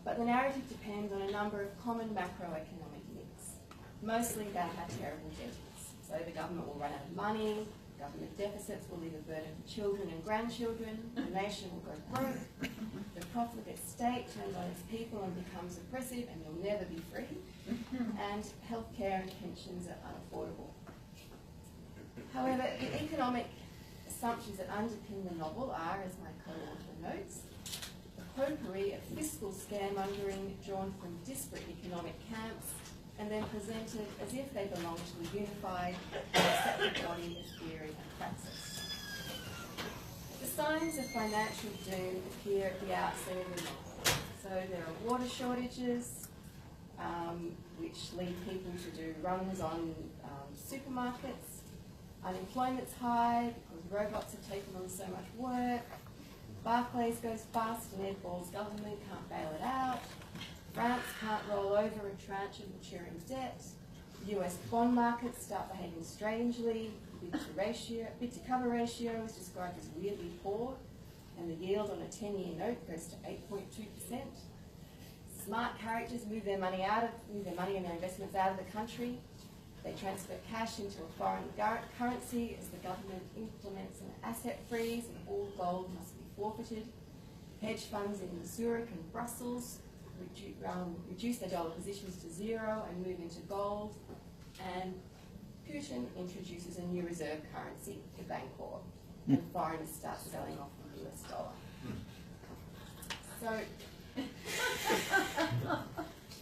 but the narrative depends on a number of common macroeconomic myths, mostly about how terrible debt is. So the government will run out of money, government deficits will leave a burden for children and grandchildren, the nation will go broke, the profligate state turns on its people and becomes oppressive and you'll never be free, and healthcare and pensions are unaffordable. However, the economic assumptions that underpin the novel are, as my co-author notes, a potpourri of fiscal scaremongering drawn from disparate economic camps and then presented as if they belong to a unified, separate body of theory and praxis. The signs of financial doom appear at the outset of the novel. So there are water shortages, which lead people to do runs on supermarkets. Unemployment's high because robots have taken on so much work. Barclays goes bust and Ed Ball's government can't bail it out. France can't roll over a tranche of maturing debt. US bond markets start behaving strangely. Bid to cover ratio is described as weirdly poor, and the yield on a 10-year note goes to 8.2%. Smart characters move their money and their investments out of the country. They transfer cash into a foreign currency as the government implements an asset freeze and all gold must be forfeited. Hedge funds in Zurich and Brussels reduce their dollar positions to zero and move into gold. And Putin introduces a new reserve currency, the Bancor, and foreigners start selling off the US dollar. So,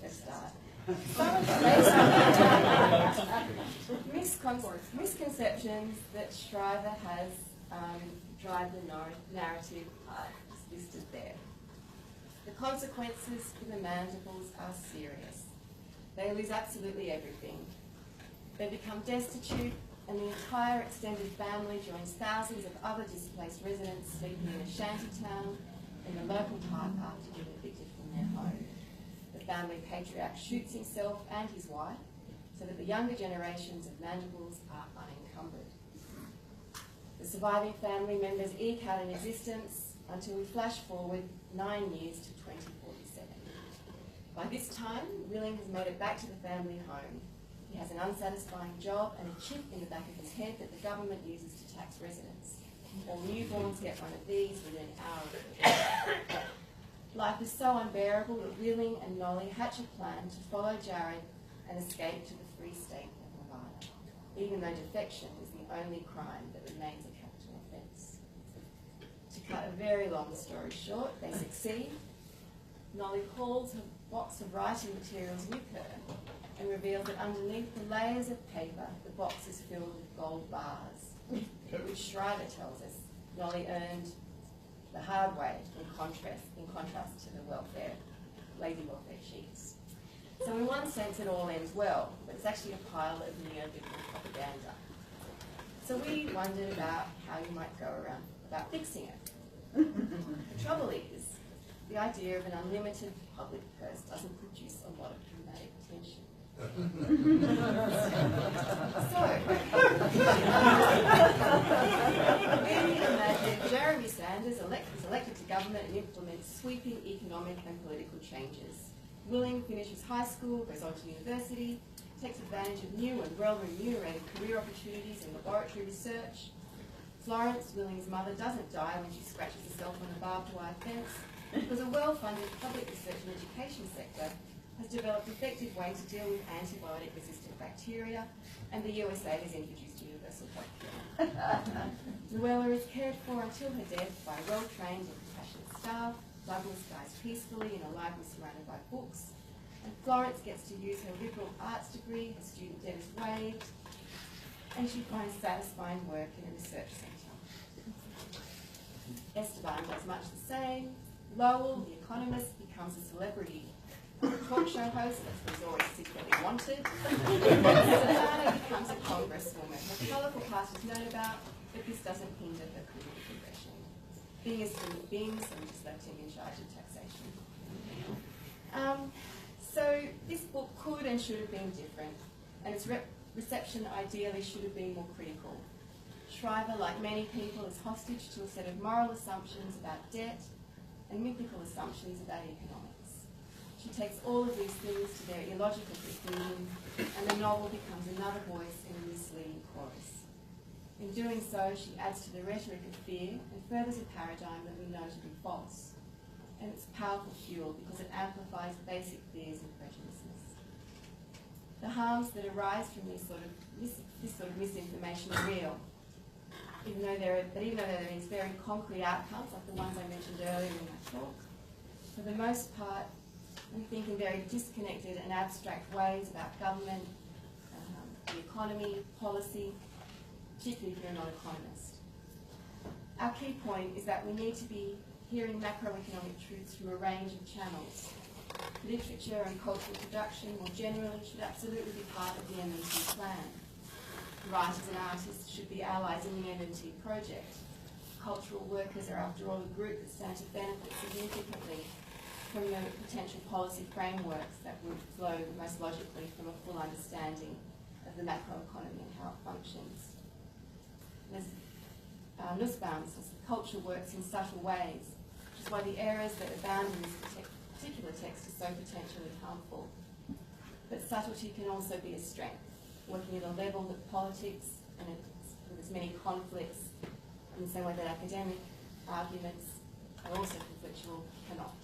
let's start. Misconceptions that Shriver has drive the narrative are listed there. The consequences for the Mandibles are serious. They lose absolutely everything. They become destitute, and the entire extended family joins thousands of other displaced residents sleeping in a shantytown in the local park after being evicted from their home. The family patriarch shoots himself and his wife so that the younger generations of Mandibles are unencumbered. The surviving family members eke out an existence until we flash forward 9 years to 2047. By this time, Willing has made it back to the family home. He has an unsatisfying job and a chip in the back of his head that the government uses to tax residents. All newborns get one of these within an hour of birth. Life is so unbearable that Willing and Nolly hatch a plan to follow Jared and escape to the free state of Nevada, even though defection is the only crime that remains a capital offence. To cut a very long story short, they succeed. Nolly hauls her box of writing materials with her and reveals that underneath the layers of paper, the box is filled with gold bars, which Shriver tells us Nolly earned the hard way in contrast to the lazy welfare sheets. So in one sense it all ends well, but it's actually a pile of neoliberal propaganda. So we wondered about how you might go about fixing it. The trouble is, the idea of an unlimited public purse doesn't produce a lot of dramatic tension. Imagine Jeremy Sanders is elected to government and implements sweeping economic and political changes. Willing finishes high school, goes on to university, takes advantage of new and well-remunerated career opportunities in laboratory research. Florence, Willing's mother, doesn't die when she scratches herself on a barbed wire fence because a well-funded public research and education sector has developed effective ways to deal with antibiotic-resistant bacteria, and the USA has introduced universal healthcare. Luella is cared for until her death by well-trained and compassionate staff. Douglas dies peacefully in a library surrounded by books, and Florence gets to use her liberal arts degree, her student debt is waived, and she finds satisfying work in a research centre. Esteban does much the same. Lowell, the economist, becomes a celebrity talk show host, as was always secretly wanted. Savannah becomes a congresswoman. Her colourful past is known about, but this doesn't hinder her career progression. Bing is from Bing, so we just left him in charge of taxation. So this book could and should have been different, and its reception ideally should have been more critical. Shriver, like many people, is hostage to a set of moral assumptions about debt and mythical assumptions about economics. She takes all of these things to their illogical conclusion, and the novel becomes another voice in a misleading chorus. In doing so, she adds to the rhetoric of fear and furthers a paradigm that we know to be false. And it's powerful fuel because it amplifies basic fears and prejudices. The harms that arise from this sort of misinformation are real, even though there are these very concrete outcomes, like the ones I mentioned earlier in my talk. For the most part, we think in very disconnected and abstract ways about government, the economy, policy, particularly if you're not an economist. Our key point is that we need to be hearing macroeconomic truths from a range of channels. Literature and cultural production more generally should absolutely be part of the MMT plan. Writers and artists should be allies in the MMT project. Cultural workers are, after all, a group that stand to benefit significantly from the potential policy frameworks that would flow most logically from a full understanding of the macroeconomy and how it functions. As Nussbaum says, culture works in subtle ways, which is why the errors that abound in this particular text are so potentially harmful. But subtlety can also be a strength, working at a level that politics, and with as many conflicts, in the same way that academic arguments are also conflictual, cannot.